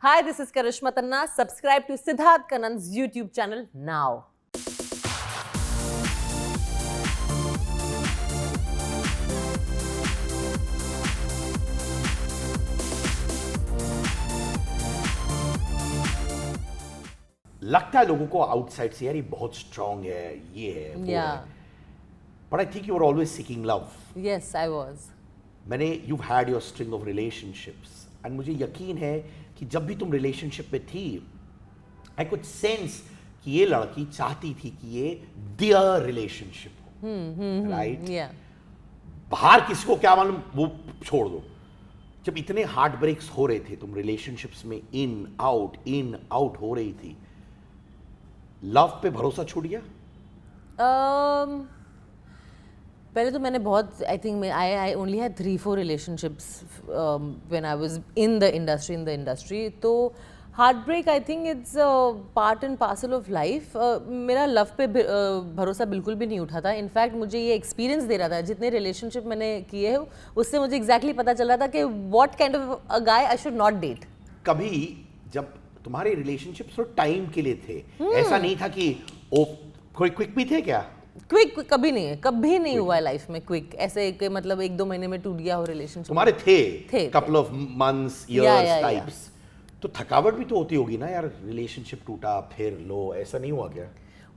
Hi, this is Karishma Tanna. Subscribe to Siddharth Kanan's YouTube channel now. लगता है लोगों को आउटसाइड से यार ये बहुत स्ट्रांग है, ये है, वो है. But I think you were always seeking love. Yes, I was. you've had your string of relationships and मुझे यकीन है कि जब भी तुम रिलेशनशिप में थी, I could sense कि ये लड़की चाहती थी कि ये their relationship हो, right? Yeah. बाहर किसको क्या मालूम वो छोड़ दो. जब इतने हार्ट ब्रेक्स हो रहे थे, तुम रिलेशनशिप्स में इन आउट हो रही थी, लव पे भरोसा छूट गया? पहले तो मैंने बहुत I think I only had 3-4 relationships when I was in the industry तो heart break I think it's part and parcel of life. मेरा लव पे भरोसा बिल्कुल भी नहीं उठा था. इनफैक्ट मुझे ये एक्सपीरियंस दे रहा था, जितने रिलेशनशिप मैंने किए हैं उससे मुझे एग्जैक्टली पता चल रहा था कि what kind of a guy I should not date. कभी जब तुम्हारे रिलेशनशिप्स तो टाइम के लिए थे, ऐसा नहीं था कि ओ कोई क्विक भी थे क्या? क्विक कभी नहीं हुआ है लाइफ में. क्विक ऐसे कि मतलब 1-2 महीने में टूट गया हो रिलेशनशिप. तुम्हारे थे couple of months years types. तो थकावट भी तो होती होगी ना यार, रिलेशनशिप टूटा फिर लो, ऐसा नहीं हुआ क्या?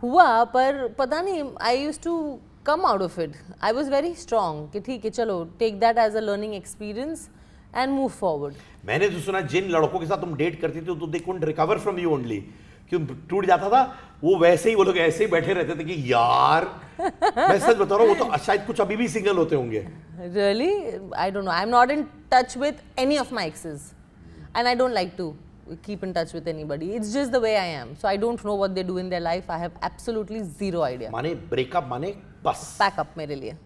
हुआ, पर पता नहीं, I used to come out of it. I was very strong कि ठीक है चलो, take that as a learning experience and move forward. मैंने तो सुना जिन लड़कों के साथ तुम डेट करती थी तो they couldn't recover from you only. क्यों टूट जाता था वो, वैसे ही वो लोग ऐसे ही बैठे रहते थे कि यार मैं सच बता रहा हूँ, वो तो शायद कुछ अभी भी सिंगल होते होंगे. Really I don't know. I am not in touch with any of my exes and I don't like to keep in touch with anybody. It's just the way I am. So I don't know what they do in their life. I have absolutely zero idea. माने breakup माने बस pack up मेरे लिए.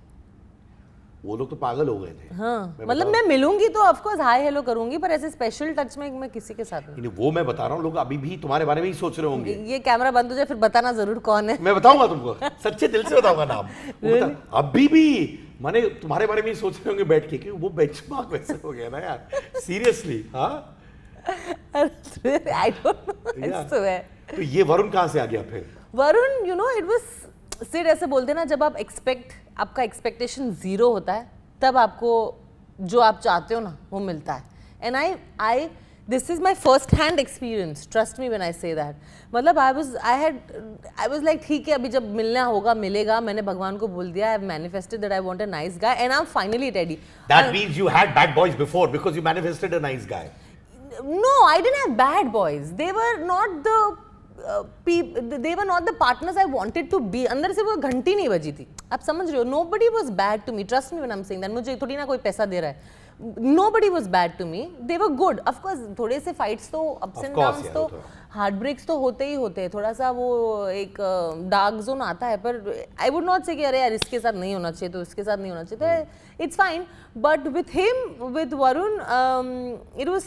वो लोग तो पागल हो गए थे. हाँ, मतलब मैं मिलूंगी तो ऑफ कोर्स हाय हेलो करूंगी, पर ऐसे स्पेशल टच में मैं किसी के साथ नहीं. वो मैं बता रहा हूँ, लोग अभी भी तुम्हारे बारे में ही सोच रहे होंगे. ये कैमरा बंद हो जाए फिर बताना जरूर कौन है. मैं बताऊंगा तुमको, सच्चे दिल से बताऊंगा नाम. अभी भी माने तुम्हारे बारे में ही सोच रहे होंगे बैठ के कि वो बेंचमार्क वैसे हो गया ना यार. सीरियसली. हाँ, I don't know. I swear. तो ये वरुण कहाँ से आ गया फिर? Varun, you know, it was सिर्फ ऐसे बोलते ना, जब आप आपका एक्सपेक्टेशन 0 होता है तब आपको जो आप चाहते हो ना वो मिलता है. And I this is my first hand experience, trust me when I say that. मतलब I was like ठीक है, अभी जब मिलना होगा मिलेगा. मैंने भगवान को बोल दिया, I have manifested that I want a nice guy and I'm finally ready. That means you had bad boys before because you manifested a nice guy. No, I didn't have bad boys. They were not the partners I wanted to be. अंदर से वो घंटी नहीं बजी थी. आप समझ रहे हो? Nobody was bad to me. Trust me when I'm saying that. मुझे थोड़ी ना कोई पैसा दे रहा है. Nobody was bad to me. They were good. Of course, थोड़े से fights तो ups and downs तो हार्ट ब्रेक्स तो होते ही होते हैं. थोड़ा सा वो एक डार्क जोन आता है, पर आई वुड नॉट से कि अरे यार इसके साथ नहीं होना चाहिए तो इसके साथ नहीं होना चाहिए. तो it's fine. But with him, with Varun, it was,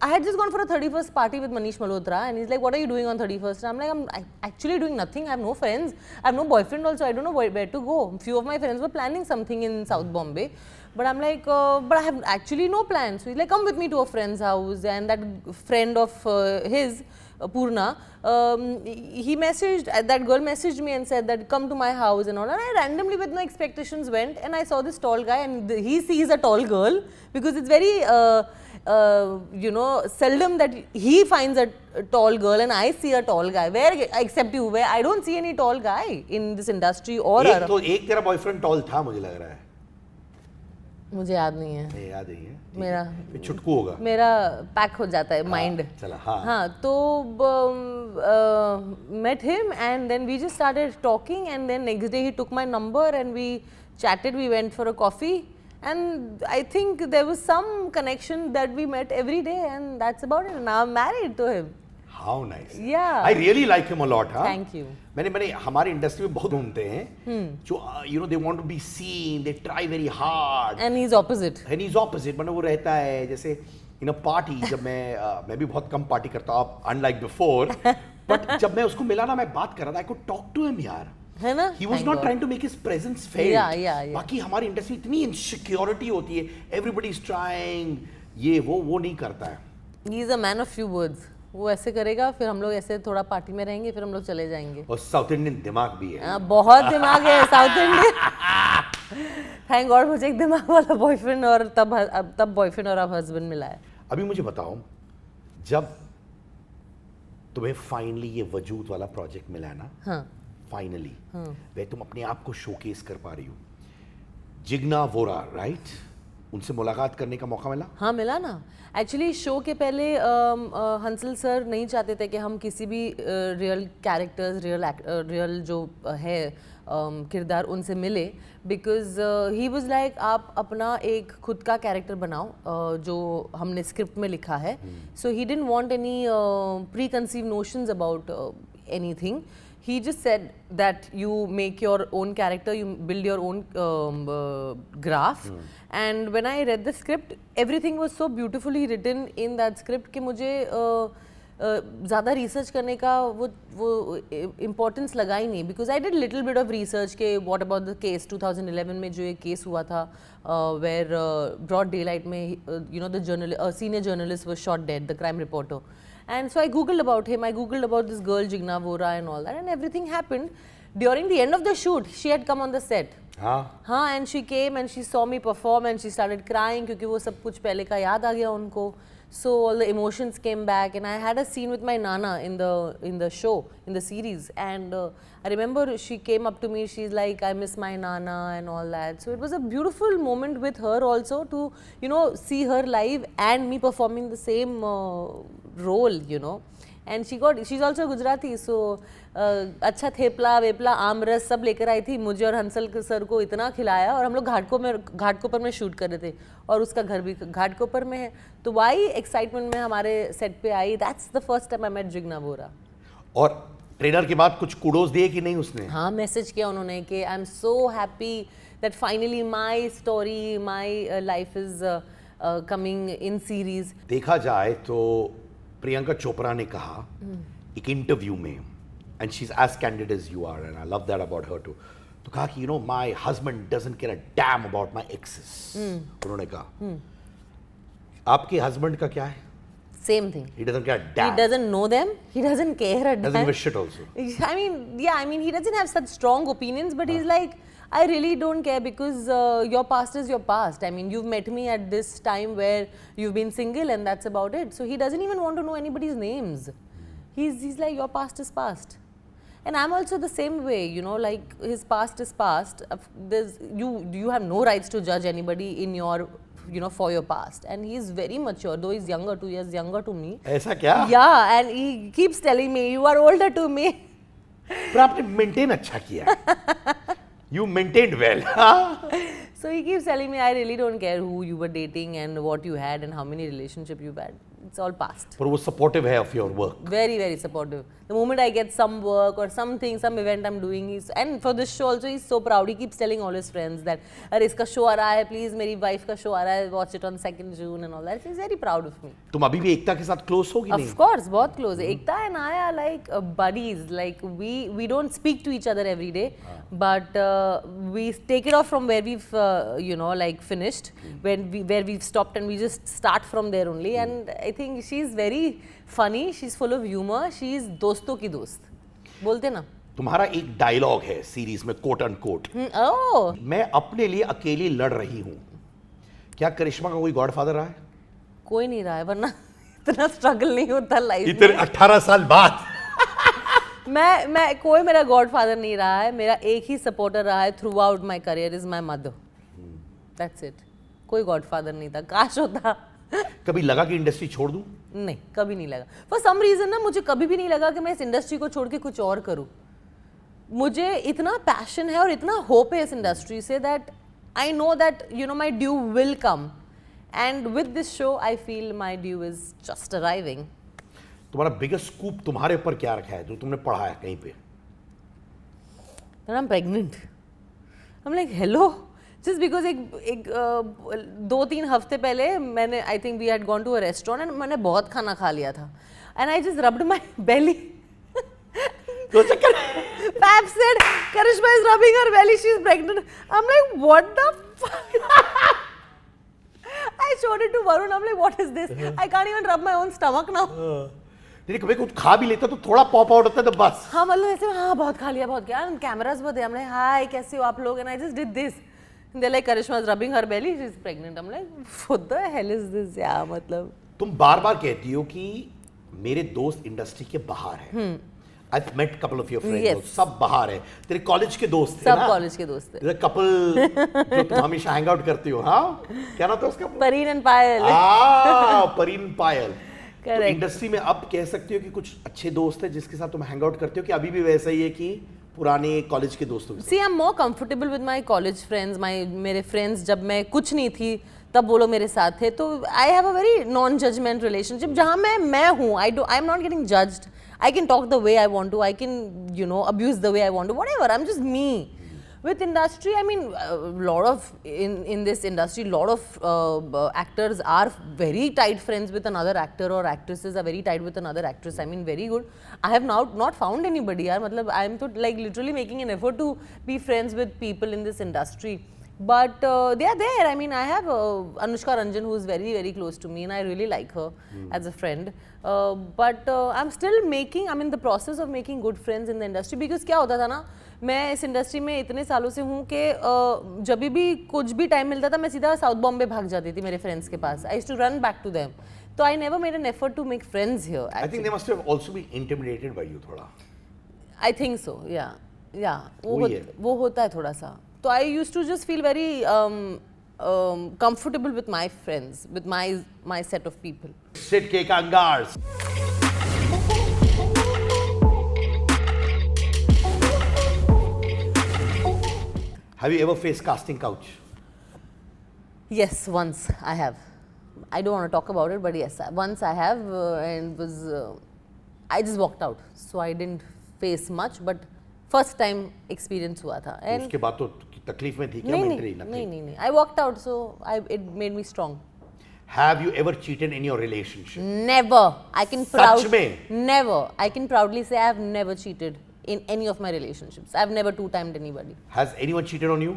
I had just gone for a 31st party with Manish Malhotra and he is like what are you doing on 31st? I am like I am actually doing nothing. I have no friends, I have no boyfriend also. I don't know where to go. Few of my friends were planning something in south Bombay. But I'm like, but I have actually no plans. So he's like, come with me to a friend's house. And that friend of his, Purna, that girl messaged me and said that come to my house and all. And I randomly, with no expectations, went and I saw this tall guy, and he sees a tall girl because it's very, seldom that he finds a tall girl and I see a tall guy. Where, except you, where I don't see any tall guy in this industry or. एक तेरा boyfriend toll था मुझे लग रहा है. मुझे याद नहीं है. याद नहीं है. मेरा छुटकू होगा. मेरा पैक हो जाता है माइंड. चला. हाँ. तो met him and then we just started talking and then next day he took my number and we chatted. We went for a coffee and I think there was some connection that we met every day and that's about it. Now I'm married to him. How nice. Yeah. I really like him a lot. हाँ. Thank you. मैंने हमारी industry में बहुत घूमते हैं जो they want to be seen, they try very hard. And he's opposite. मतलब वो रहता है जैसे in a party. जब मैं भी बहुत कम पार्टी करता हूँ, unlike before. But जब मैं उसको मिला ना, मैं बात कर रहा था, I could talk to him यार. है ना? He was not trying to make his presence felt. Yeah. बाकी हमारी इंडस्ट्री इतनी insecurity होती है, everybody is trying, ये वो नहीं करता है. He is a man of few words. वो ऐसे करेगा, फिर हम लोग ऐसे थोड़ा पार्टी में रहेंगे, फिर हम लोग चले जाएंगे. और साउथ इंडियन दिमाग भी है. बहुत दिमाग है साउथ इंडियन. थैंक गॉड मुझे एक दिमाग वाला बॉयफ्रेंड और तब बॉयफ्रेंड और अब हस्बैंड मिला है. अभी मुझे बताओ, जब तुम्हें फाइनली ये वजूद वाला प्रोजेक्ट मिला है ना, हाँ. फाइनली वे तुम अपने आप को शोकेस कर पा रही हो. जिग्ना वोरा, राइट? उनसे मुलाकात करने का मौका मिला? हाँ मिला ना. एक्चुअली शो के पहले हंसल सर नहीं चाहते थे कि हम किसी भी रियल कैरेक्टर्स, रियल जो है किरदार उनसे मिले, बिकॉज ही वाज लाइक आप अपना एक खुद का कैरेक्टर बनाओ जो हमने स्क्रिप्ट में लिखा है. So he didn't want any preconceived notions about anything. He just said that you make your own character, you build your own graph. And when I read the script, everything was so beautifully written in that script कि मुझे ज़्यादा research करने का वो importance लगा ही नहीं. Because I did little bit of research के what about the case 2011 में जो ये case हुआ था where broad daylight में you know the senior journalist was shot dead, the crime reporter. And so I googled about him, I googled about this girl Jigna Vora and all that, and everything happened. During the end of the shoot, she had come on the set. हाँ, and she came and she saw me perform and she started crying क्योंकि वो सब कुछ पहले का याद आ गया उनको. So all the emotions came back, and I had a scene with my nana in the show, in the series, and I remember she came up to me, she's like, I miss my nana and all that. So it was a beautiful moment with her also to, you know, see her live and me performing the same role, you know. And she's also Gujarati, so अच्छा थेपला वेपला आम रस सब लेकर आई थी. मुझे और Hansal sir को इतना खिलाया, और हम लोग घाटकोपर में शूट कर रहे थे, और उसका घर भी घाटकोपर में है. तो वही एक्साइटमेंट में हमारे सेट पे आई. That's the first time I met Jigna Vora. और ट्रेलर के बाद कुछ कुडोज दिए कि नहीं उसने? हाँ, मैसेज किया उन्होंने कि I am so happy that finally my story, my life is coming in series. देखा जाए तो प्रियंका चोपड़ा ने कहा एक इंटरव्यू में, and she's as candid as you are, and I love that about her too. तो कहा कि you know my husband doesn't care a damn about my exes. उन्होंने कहा. आपके husband का क्या है? Same thing. He doesn't care a damn. He doesn't know them. He doesn't care a damn. Doesn't give a shit also. I mean, yeah, I mean he doesn't have such strong opinions, but he's like, I really don't care because your past is your past. I mean, you've met me at this time where you've been single, and that's about it. So he doesn't even want to know anybody's names. He's like, your past is past. And I'm also the same way, you know, like his past is past. You have no rights to judge anybody in your, you know, for your past. And he's very mature, though he's younger, 2 years younger to me. ऐसा क्या? Yeah, and he keeps telling me, you are older to me. पर आपने maintain अच्छा किया. You maintained well. So he keeps telling me, I really don't care who you were dating and what you had and how many relationships you've had. It's all past. पर वो supportive है of your work. Very, very supportive. The moment I get some work or something, some event I'm doing, and for this show also, he's so proud. He keeps telling all his friends that, अरे इसका show आ रहा है, please मेरी wife का show आ रहा है, watch it on 2nd June and all that. He's very proud of me. तुम अभी भी एकता के साथ close हो कि नहीं? Of course, बहुत close. Ekta and I are like buddies. Like we don't speak to each other every day, but we take it off from where we've you know, like finished, where we've stopped, and we just start from there only. And I think she's very funny. She's full of humor. She's दोस्तों की दोस्त. बोलते ना. तुम्हारा एक dialogue है series में coat and quote. Oh. मैं अपने लिए अकेली लड़ रही हूँ. क्या करिश्मा का कोई गॉडफादर रहा है? कोई नहीं रहा है, वरना इतना स्ट्रगल नहीं होता लाइफ में. इतने 18 साल बाद. मैं कोई मेरा गॉडफादर नहीं रहा है. मेरा एक ही सपोर्टर रहा है through out my career, is my mother. That's it. कोई गॉडफादर नहीं था. काश होता. कभी लगा कि इंडस्ट्री छोड़ दूं? नहीं, कभी नहीं लगा. फॉर सम रीजन ना, मुझे कभी भी नहीं लगा कि मैं इस इंडस्ट्री को छोड़ के कुछ और करूं. मुझे इतना पैशन है और इतना होप है इस इंडस्ट्री से, that I know that you know my due will come, and with this show I feel my due is just arriving. तुम्हारा बिगेस्ट स्कूप तुम्हारे ऊपर क्या रखा है जो तुमने पढ़ा है कहीं पे? I am pregnant. I am like hello. Just because एक 2-3 हफ्ते पहले मैंने, I think we had gone to a restaurant and मैंने बहुत खाना खा लिया था, and I just rubbed my belly. Pap said, Karishma is rubbing her belly, she's pregnant. I'm like, what the fuck? I showed it to Varun. I'm like, what is this? I can't even rub my own stomach now. नहीं कभी कुछ खा भी लेता तो थोड़ा pop out होता है तो बस हाँ मतलब ऐसे हाँ बहुत खा लिया बहुत क्या कैमरास बहुत है हम लाइक हाय कैसे हो आप लोग and I just did this they like Karishma is rubbing her belly she is pregnant hmm like what the hell is this या मतलब तुम बार बार कहती हो कि मेरे दोस्त इंडस्ट्री के बाहर हैं I've met couple of your friends Yes. सब बाहर है तेरे कॉलेज के दोस्त थे सब ना कॉलेज के दोस्त थे कपल जो तुम हमेशा हैंग आउट करती हो हाँ क्या नाम था उसका परीन and Payal Pareen Payal Correct. Industry में अब कह सकते हो कि कुछ अच्छे दोस्त हैं जिसके साथ तुम हैंग आउट करते हो कि अभी भी वैसा ही है कि पुराने कॉलेज के दोस्तों के साथ? See I am more comfortable with my college friends मेरे फ्रेंड्स जब मैं कुछ नहीं थी तब वो लोग मेरे साथ थे तो I have a very non judgment relationship जहाँ मैं हूँ I am not getting judged I can talk the way I want to. I can, abuse the way I want to. Whatever. I'm just me. With industry, I mean, lot of in this industry, lot of actors are very tight friends with another actor, or actresses are very tight with another actress. I mean, very good. I have now not found anybody. यार मतलब I'm तो like literally making an effort to be friends with people in this industry. But they are there. I mean, I have Anushka Ranjan, who is very, very close to me, and I really like her as a friend. But I'm in the process of making good friends in the industry because क्या होता था ना, मैं इस industry में इतने सालों से हूँ कि जब भी कुछ भी टाइम मिलता था मैं सीधा साउथ बॉम्बे भाग जाती थी मेरे फ्रेंड्स के पास. I used to run back to them. तो I never made an effort to make friends here. I think they must have also been intimidated by you थोड़ा. आई थिंक सो या वही है. वो होता है थोड़ा सा. तो I used to just feel very comfortable with my friends, with my set of people. Sid K. Kangars. Have you ever faced casting couch? Yes, once I have. I don't want to talk about it, but yes, once I have, and was I just walked out, so I didn't face much. But first time experience हुआ था. And उसके बाद तो तकलीफ में थी क्या mentally? नहीं. I walked out, so it made me strong. Have you ever cheated in your relationship? Never. सच में? Never. I can proudly say I have never cheated in any of my relationships. I've never two-timed anybody. Has anyone cheated on you?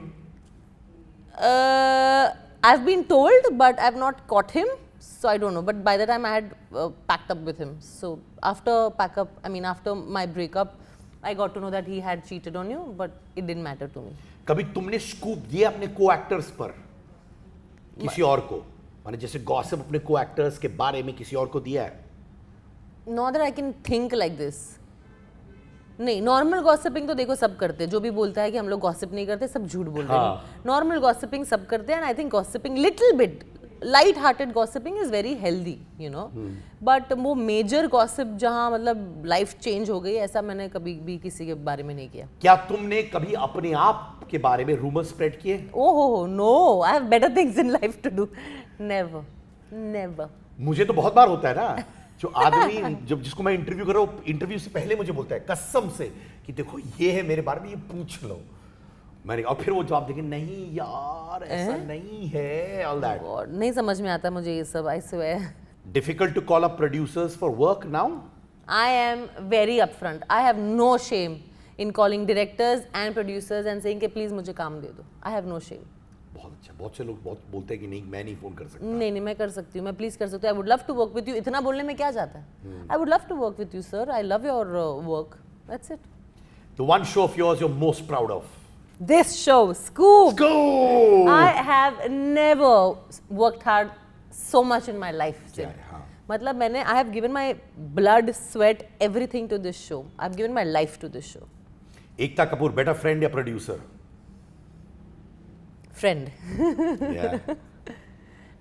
I've been told, but I've not caught him, so I don't know. But by the time I had packed up with him, so after my breakup, I got to know that he had cheated on you, but it didn't matter to me. कभी तुमने scoop दिया अपने को-एक्टर्स पर किसी और को? माने जैसे गॉसिप अपने को-एक्टर्स के बारे में किसी और को दिया है? Not that I can think like this. नहीं, नॉर्मल गॉसिपिंग तो देखो सब करते हैं. जो भी बोलता है कि हम लोग गॉसिप नहीं करते सब झूठ बोल रहे हैं. नॉर्मल गॉसिपिंग सब करते हैं. And I think gossiping little bit light hearted gossiping is very healthy, but वो मेजर गॉसिप जहाँ मतलब लाइफ चेंज हो गई, ऐसा मैंने कभी भी किसी के बारे में नहीं किया. क्या तुमने कभी अपने आप के बारे में रूमर स्प्रेड किए? ओहो no, I have better things in life to do. Never. मुझे तो बहुत बार होता है ना, जो आदमी जब जिसको मैं इंटरव्यू कर रहा हूँ, इंटरव्यू से पहले मुझे बोलता है कसम से कि देखो ये है मेरे बारे में, ये पूछ लो. मैंने और फिर वो जवाब देंगे नहीं यार ऐसा नहीं है, ऑल दैट. नहीं समझ में आता मुझे ये सब. I swear. Difficult to call up producers for work now? I am very upfront. I have no shame in calling directors and producers and saying कि please मुझे काम दे दो. I have no shame. बहुत अच्छा. बहुत से लोग बहुत बोलते हैं कि नहीं मैं नहीं फोन कर सकता. नहीं मैं कर सकती हूँ, मैं प्लीज कर सकती हूँ. I would love to work with you. इतना बोलने में क्या जाता है? I would love to work with you, sir. I love your work. That's it. The one show of yours you're most proud of? This show, Scoop. Scoop. I have never worked hard so much in my life. क्या है, हाँ. मतलब मैंने I have given my blood, sweat, everything to this show. I've given my life to this show. Ekta Kapoor better friend या producer? Friend. Yeah.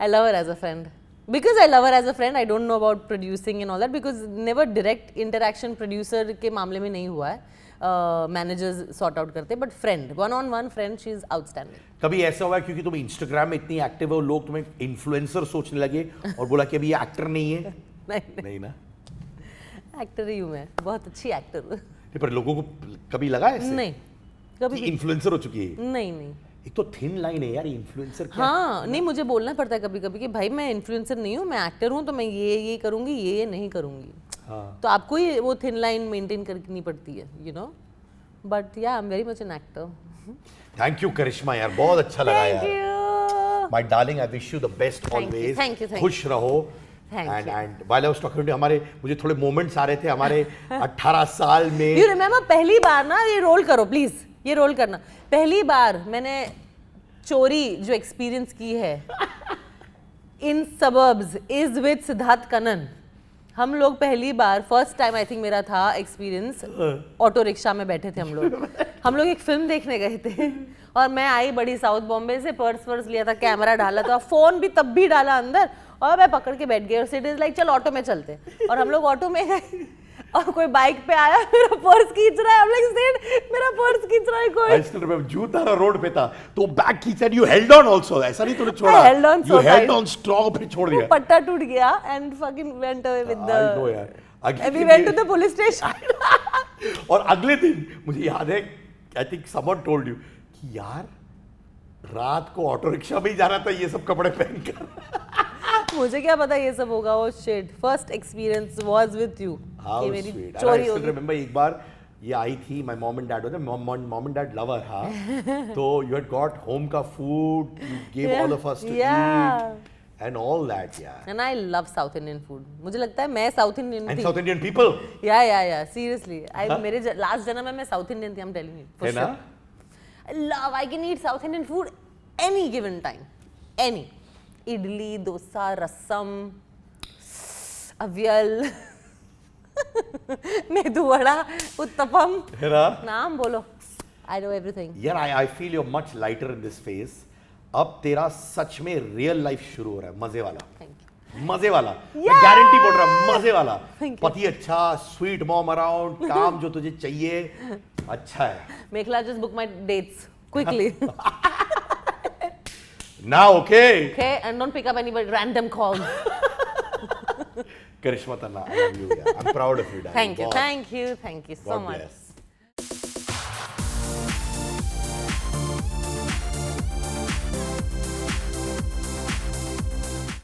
I love her as a friend. Because I love her as a friend, I don't know about producing and all that because never direct interaction producer के मामले में नहीं हुआ है. Managers sort out करते, but friend, one-on-one friend, she is outstanding. कभी ऐसा हुआ है क्योंकि तुम इंस्टाग्राम में इतनी एक्टिव हो, लोग तुम्हें इन्फ्लुएंसर सोचने लगे और बोला कि अभी ये एक्टर नहीं है? नहीं ना. एक्टर ही हूँ मैं, बहुत अच्छी एक्टर हूँ. पर लोगों को कभी लगा ऐसे? नहीं कभी भी. इन्फ्लुएंसर हो चुकी है? नहीं. एक तो थिन लाइन है यार इन्फ्लुएंसर क्या? हाँ नहीं, मुझे बोलना पड़ता है कभी कभी कि भाई मैं इन्फ्लुएंसर नहीं हूँ, मैं एक्टर हूँ, तो मैं ये करूँगी, ये नहीं करूँगी. हाँ. तो आपको ही वो थिन लाइन मेंटेन करनी पड़ती है, but yeah I am very much an actor. Thank you Karishma यार, बहुत अच्छा लगा यार. Thank you. My darling, I wish you the best Thank you, always. thank you, thank खुश रहो. Thank you. And while I was talking to you, हमारे मुझे थोड़े moments आ रहे थे हमारे 18 साल में. You remember पहली बार ना, ये रोल करो प्लीज, ये रोल करना. पहली बार मैंने चोरी जो एक्सपीरियंस की है in suburbs is with Siddharth Kanan. हम लोग पहली बार फर्स्ट टाइम आई थिंक मेरा था एक्सपीरियंस, ऑटो रिक्शा में बैठे थे हम लोग एक फिल्म देखने गए थे और मैं आई बड़ी साउथ बॉम्बे से, पर्स लिया था, कैमरा डाला था, फोन भी तब भी डाला अंदर और मैं पकड़ के बैठ गई और सिट इज लाइक चल ऑटो में चलते. और हम लोग ऑटो में गए और कोई बाइक पे आया, मेरा पर्स खींच रहा है. हम लोग सेट मेरा पर्स खींच रहा है कोई. I still remember जूता रोड पे था तो बैग खींचा and you held on also. ऐसा नहीं तूने छोड़ा. I held on so You held tight. on strong फिर छोड़ दिया. पट्टा टूट गया and fucking went away with the. I know यार. And we went to the police station. और अगले दिन मुझे याद है, I think someone told you कि यार रात को ऑटो रिक्शा में ही जाना था ये सब कपड़े पहनकर. मुझे क्या पता ये सब होगा. वो shit, first experience was with you. How ये मेरी sweet. And I चोरी still होगी. remember एक बार ये आई थी, my mom and dad was mom and dad lover हाँ. तो you had got home का food, you gave all of us to eat and all that yeah. And I love South Indian food. मुझे लगता है मैं South Indian And थी. South Indian people. Yeah. Seriously, मेरे last जन्म में मैं South Indian थी. I'm telling you. For है ना? sure. I can eat South Indian food any given time. Any. Idli, dosa, रसम, अवियल, मेदू वड़ा, उत्तपम. है ना? नाम बोलो. I know everything. यार I feel you're much lighter in this phase. अब तेरा सच में रियल लाइफ शुरू हो रहा है, मजे वाला. Thank you. मजे वाला. मैं गारंटी बोल रहा हूँ, मजे वाला. Thank you. पति अच्छा, स्वीट मॉम अराउंड, काम जो तुझे चाहिए, अच्छा है. Mekhla, just book my dates quickly. Now, okay. Okay, and don't pick up any random calls. Karishma Tanna, I love you. Yeah. I'm proud of you, darling. Thank you, Wow. thank you so God much. bless.